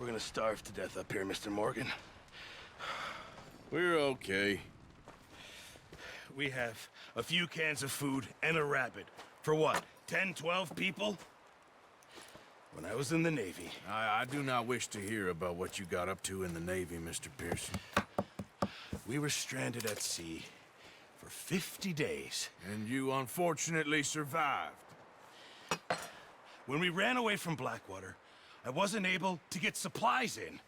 we're gonna starve to death up here, Mr. Morgan. We're okay. We have a few cans of food and a rabbit. For what, 10, 12 people? When I was in the Navy... I do not wish to hear about what you got up to in the Navy, Mr. Pearson. We were stranded at sea for 50 days. And you unfortunately survived. When we ran away from Blackwater, I wasn't able to get supplies in.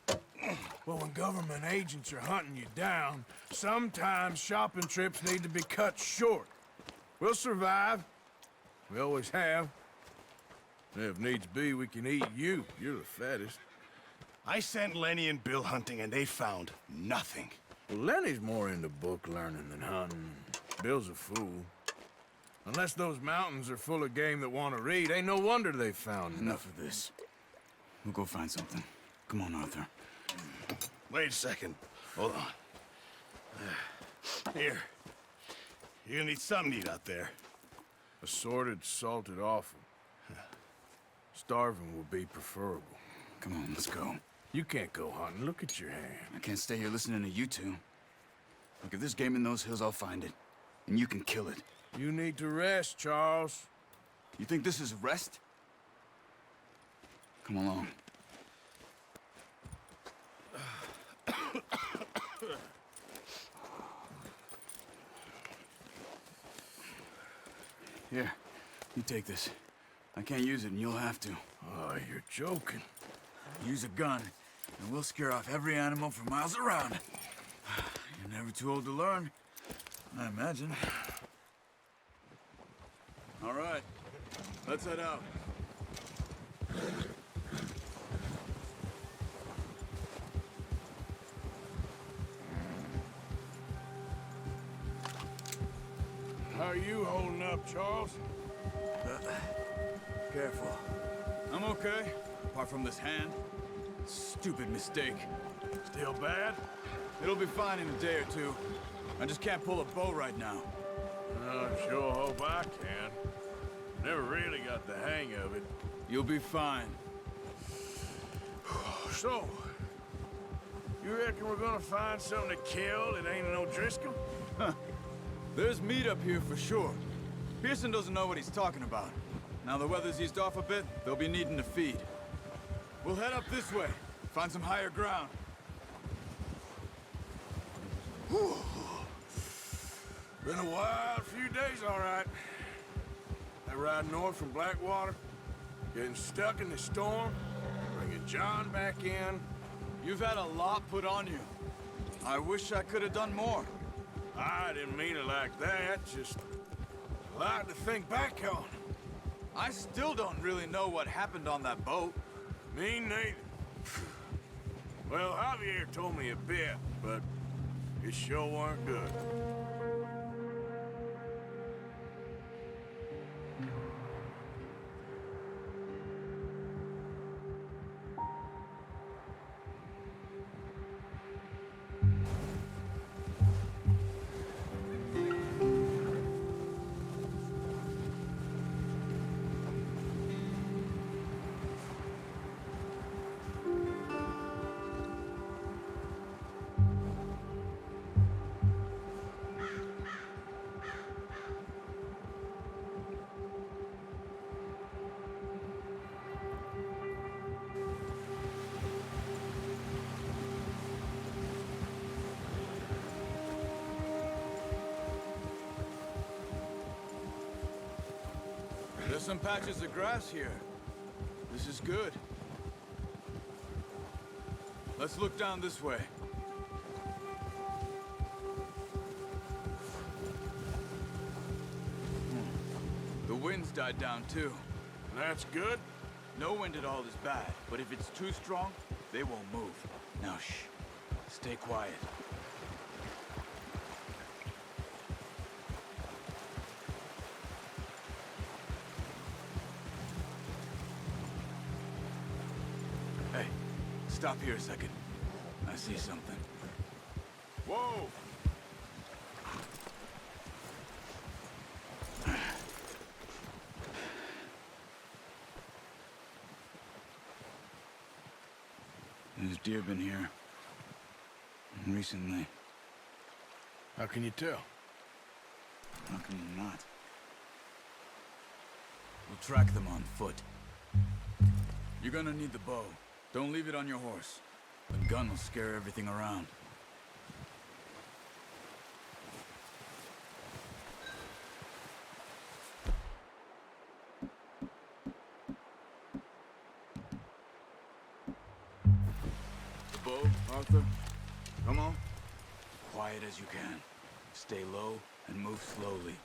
Well, when government agents are hunting you down, sometimes shopping trips need to be cut short. We'll survive. We always have. And if needs be, we can eat you. You're the fattest. I sent Lenny and Bill hunting, and they found nothing. Well, Lenny's more into book learning than hunting. Bill's a fool. Unless those mountains are full of game that want to read, ain't no wonder they found Enough of this. We'll go find something. Come on, Arthur. Wait a second. Hold on. Here. You're gonna need something to eat out there. Assorted, salted offal. Starving will be preferable. Come on, let's go. You can't go hunting. Look at your hand. I can't stay here listening to you two. Look, if there's game in those hills, I'll find it. And you can kill it. You need to rest, Charles. You think this is rest? Come along. Here, you take this. I can't use it, and you'll have to. Oh, you're joking. Use a gun, and we'll scare off every animal for miles around. You're never too old to learn, I imagine. All right, let's head out. How are you holding up, Charles? Careful. I'm okay, apart from this hand. Stupid mistake. Still bad? It'll be fine in a day or two. I just can't pull a bow right now. I sure hope I can. Never really got the hang of it. You'll be fine. So, you reckon we're gonna find something to kill that ain't no Driscoll? Huh. There's meat up here for sure. Pearson doesn't know what he's talking about. Now the weather's eased off a bit, they'll be needing to feed. We'll head up this way, find some higher ground. Whew. Been a wild few days, all right. That ride north from Blackwater, getting stuck in the storm, bringing John back in. You've had a lot put on you. I wish I could have done more. I didn't mean it like that, just a lot to think back on. I still don't really know what happened on that boat. Me neither. Well, Javier told me a bit, but it sure weren't good. There's some patches of grass here. This is good. Let's look down this way. The wind's died down too. That's good. No wind at all is bad, but if it's too strong, they won't move. Now shh. Stay quiet. Hey, stop here a second. I see something. Whoa! deer been here? Recently. How can you tell? How can you not? We'll track them on foot. You're gonna need the bow. Don't leave it on your horse. The gun will scare everything around. The bow, Arthur. Come on. Quiet as you can. Stay low and move slowly.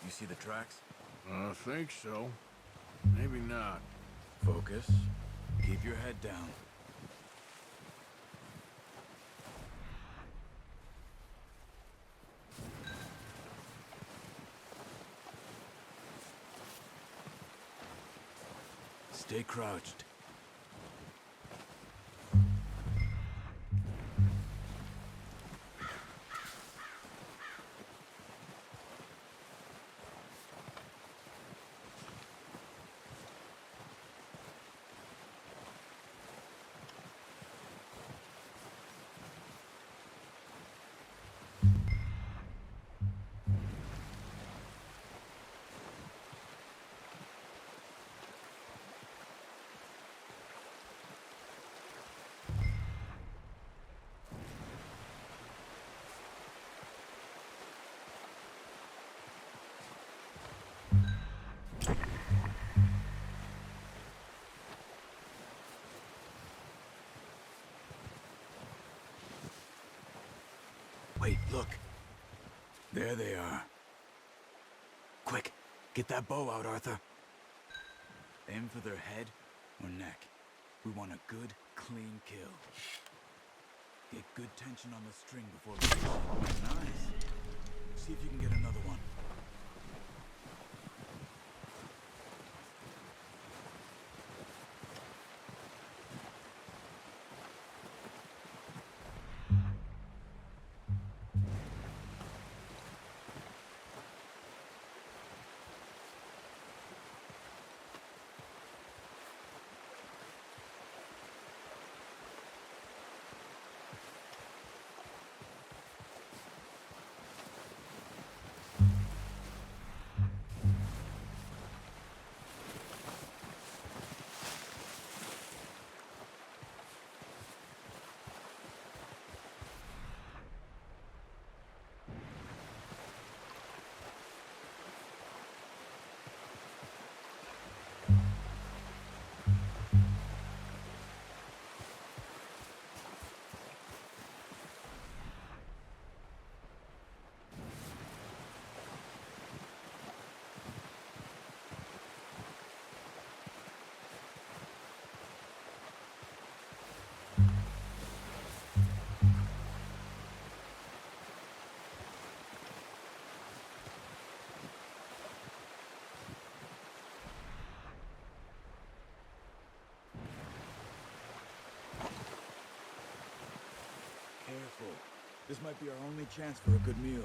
You see the tracks? I think so. Maybe not. Focus. Keep your head down. Stay crouched. Wait, look. There they are. Quick, get that bow out, Arthur. Aim for their head or neck. We want a good, clean kill. Get good tension on the string before releasing. Nice. See if you can get another one. Careful. This might be our only chance for a good meal.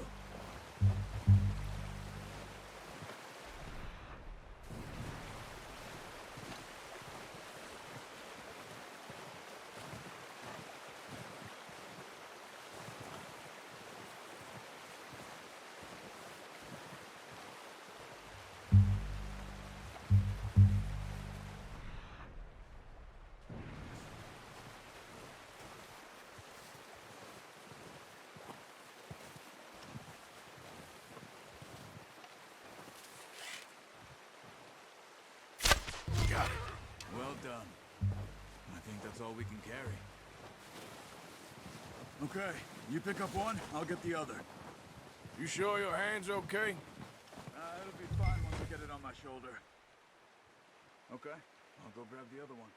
Got it. Well done. I think that's all we can carry. Okay, you pick up one, I'll get the other. You sure your hand's okay? It'll be fine once I get it on my shoulder. Okay, I'll go grab the other one.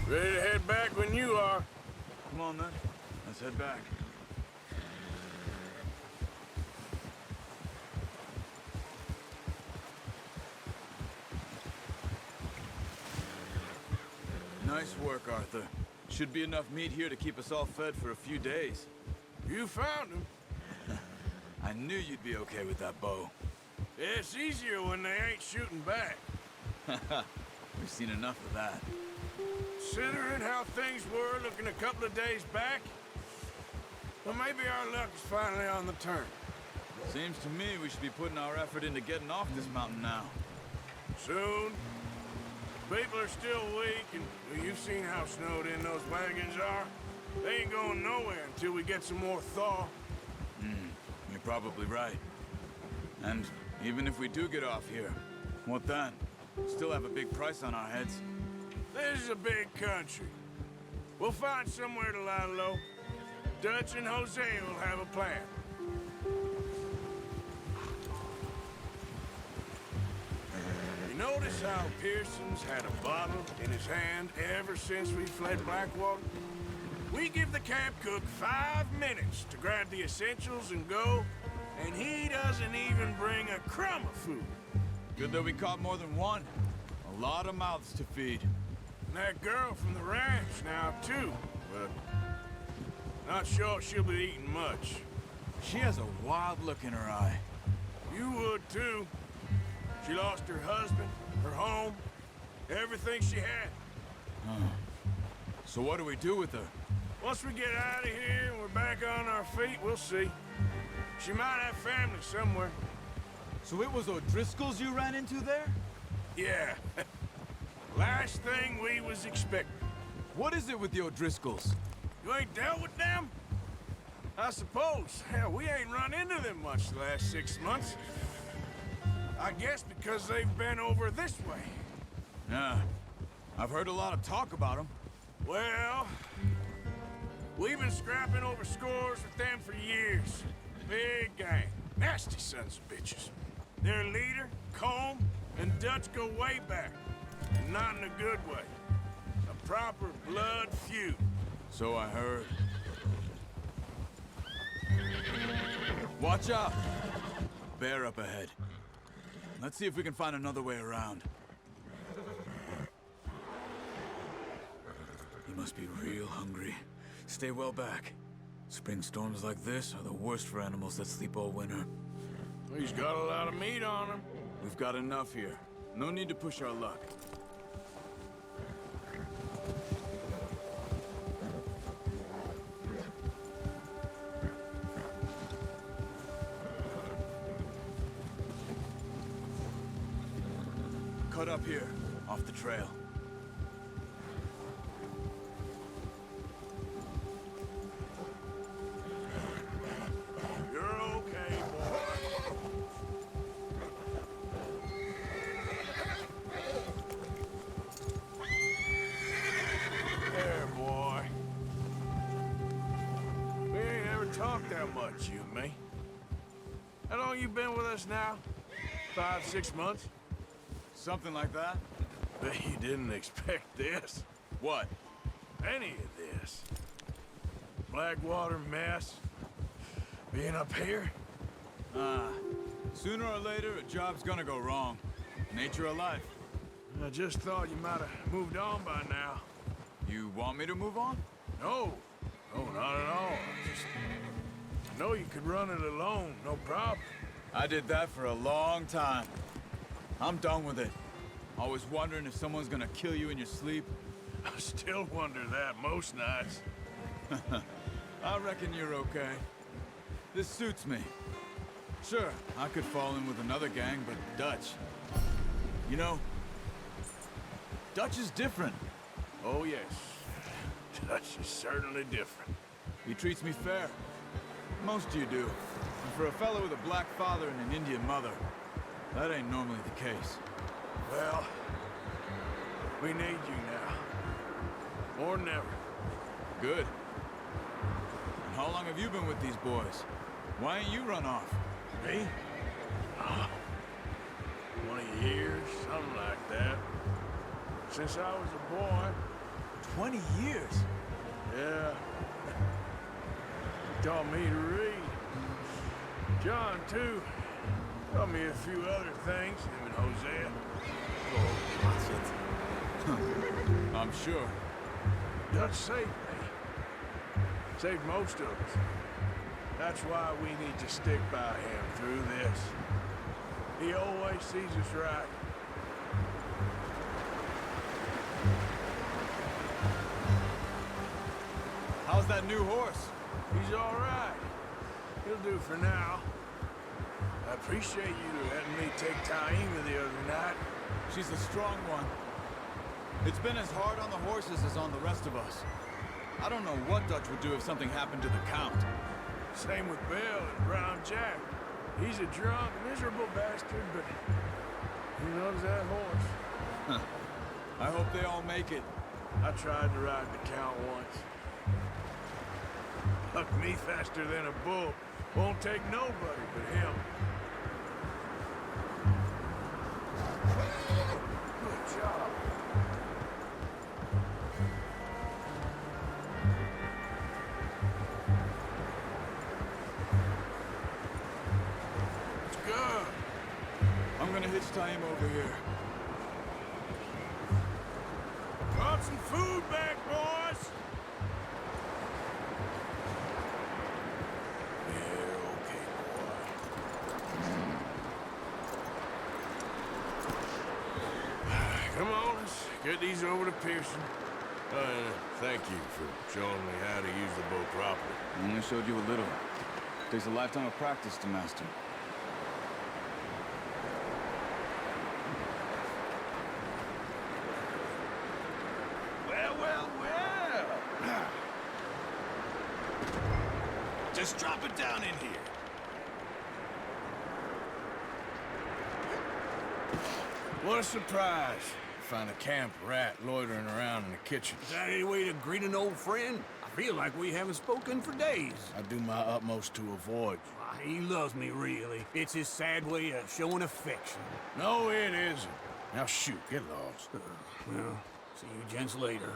Ready to head back when you are. Come on, then. Let's head back. Nice work, Arthur. Should be enough meat here to keep us all fed for a few days. You found him. I knew you'd be okay with that bow. It's easier when they ain't shooting back. We've seen enough of that. Considering how things were looking a couple of days back, well, maybe our luck is finally on the turn. Seems to me we should be putting our effort into getting off this mountain now. Soon. People are still weak, and well, you've seen how snowed in those wagons are. They ain't going nowhere until we get some more thaw. You're probably right. And even if we do get off here, what then? Still have a big price on our heads. This is a big country. We'll find somewhere to lie low. Dutch and Jose will have a plan. You notice how Pearson's had a bottle in his hand ever since we fled Blackwater? We give the camp cook 5 minutes to grab the essentials and go, and he doesn't even bring a crumb of food. Good that we caught more than one. A lot of mouths to feed. And that girl from the ranch now, too. But not sure she'll be eating much. She has a wild look in her eye. You would, too. She lost her husband, her home, everything she had. So what do we do with her? Once we get out of here and we're back on our feet, we'll see. She might have family somewhere. So it was O'Driscoll's you ran into there? Yeah. Last thing we was expecting. What is it with the O'Driscolls? You ain't dealt with them? I suppose. Hell, we ain't run into them much the last 6 months. I guess because they've been over this way. Yeah. I've heard a lot of talk about them. Well, we've been scrapping over scores with them for years. Big gang. Nasty sons of bitches. Their leader, Combe, and Dutch go way back. And not in a good way. A proper blood feud. So I heard. Watch out! Bear up ahead. Let's see if we can find another way around. He must be real hungry. Stay well back. Spring storms like this are the worst for animals that sleep all winter. He's got a lot of meat on him. We've got enough here. No need to push our luck. Cut up here, off the trail. You're okay, boy. There, boy. We ain't ever talked that much, you and me. How long you been with us now? 5, 6 months? Something like that? Bet you didn't expect this. What? Any of this. Blackwater mess. Being up here? Sooner or later, a job's gonna go wrong. Nature of life. I just thought you might have moved on by now. You want me to move on? No. No, not at all. I know you could run it alone, no problem. I did that for a long time. I'm done with it. Always wondering if someone's gonna kill you in your sleep. I still wonder that most nights. I reckon you're okay. This suits me. Sure, I could fall in with another gang, but Dutch... You know, Dutch is different. Oh, yes. Dutch is certainly different. He treats me fair. Most of you do. And for a fellow with a black father and an Indian mother, that ain't normally the case. Well, we need you now. More than ever. Good. And how long have you been with these boys? Why ain't you run off? Me? 20 years, something like that. Since I was a boy. 20 years. Yeah. Taught me to read. John, too. Taught me a few other things, him and Hosea. I'm sure. Dutch saved me. Saved most of us. That's why we need to stick by him through this. He always sees us right. How's that new horse? He's all right. He'll do for now. I appreciate you letting me take Taima the other night. She's a strong one. It's been as hard on the horses as on the rest of us. I don't know what Dutch would do if something happened to the Count. Same with Bill and Brown Jack. He's a drunk, miserable bastard, but he loves that horse. I hope they all make it. I tried to ride the Count once. Bucked me faster than a bull. Won't take nobody but him. Good job. It's good. I'm gonna hitch Taima over here. Brought some food back, boys. Yeah, okay, boy. Come on, let's get these over to Pearson. Thank you for showing me how to use the boat properly. I only showed you a little. Takes a lifetime of practice to master. Well. Just drop it down in here. What a surprise. Find a camp rat loitering around in the kitchen. Is that any way to greet an old friend? I feel like we haven't spoken for days. I do my utmost to avoid. He loves me, really. It's his sad way of showing affection. No, it isn't. Now shoot, get lost. Well, see you gents later.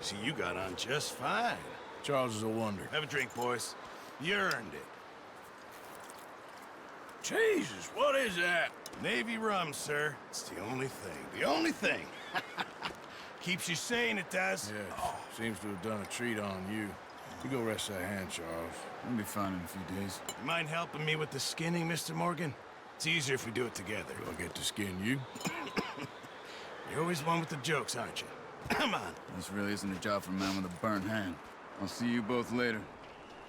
See, you got on just fine. Charles is a wonder. Have a drink, boys. You earned it. Jesus, what is that? Navy rum, sir. It's the only thing. The only thing. Keeps you sane, it does. Yeah, seems to have done a treat on you. You go rest that hand, Charles. I'll be fine in a few days. You mind helping me with the skinning, Mr. Morgan? It's easier if we do it together. Do I get to skin you? You're always one with the jokes, aren't you? Come on. This really isn't a job for a man with a burnt hand. I'll see you both later.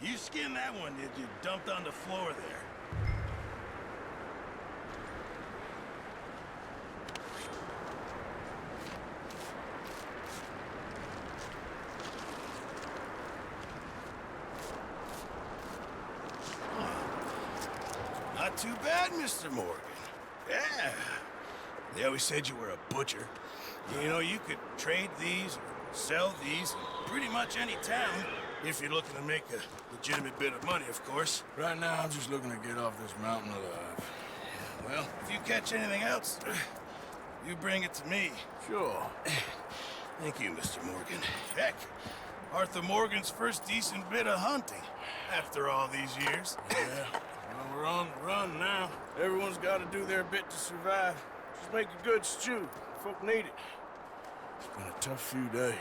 You skinned that one, did you? Dumped on the floor there. Not too bad, Mr. Morgan. Yeah. They always said you were a butcher. You know, you could trade these or sell these in pretty much any town, if you're looking to make a legitimate bit of money, of course. Right now, I'm just looking to get off this mountain alive. Well, if you catch anything else, you bring it to me. Sure. Thank you, Mr. Morgan. Heck, Arthur Morgan's first decent bit of hunting after all these years. Yeah. Well, we're on the run now. Everyone's got to do their bit to survive. Just make a good stew. Folk need it. It's been a tough few days.